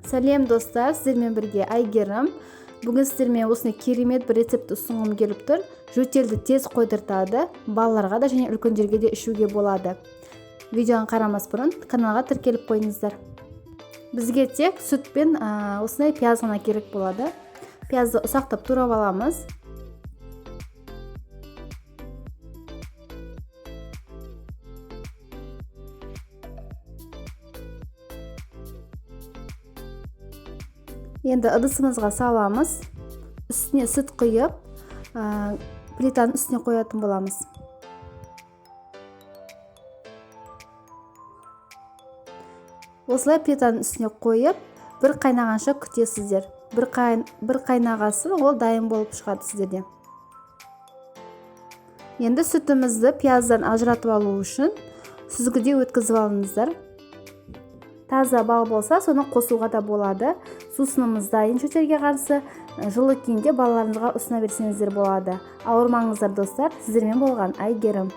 Сәлем достар, сіздермен бірге Айгерім. Бүгін сіздермен осындай керемет бір рецепт ұсынғым келіп тұр. Жөтелді тез қойдыртады, балаларға да және үлкендерге де ішуге болады. Видеоны қарамас бұрын каналға тіркеліп қойыңыздар. Бізге тек сүт пен осындай пияз ғана керек болады. Пиязды ұсақтап турап аламыз. Енді ыдысымызға саламыз. Үстіне сүт құйып, плитаның үстіне қоятын боламыз. Осылай плитаның үстіне қойып, бір қайнағанша күтесіздер. Бір қайнағасын, ол дайын болып шығады сіздерде. Енді сүтімізді пияздан ажыратып алу үшін сүзгіде өткізіп алыңыздар. Таза бал болса, соны қосуға да болады. Сусынымыз дайын жөтелге қарсы. Жылы күйінде балаларыңызға ұсына берсеңіздер болады. Ауырмаңыздар достар, сіздермен болған Айгерім.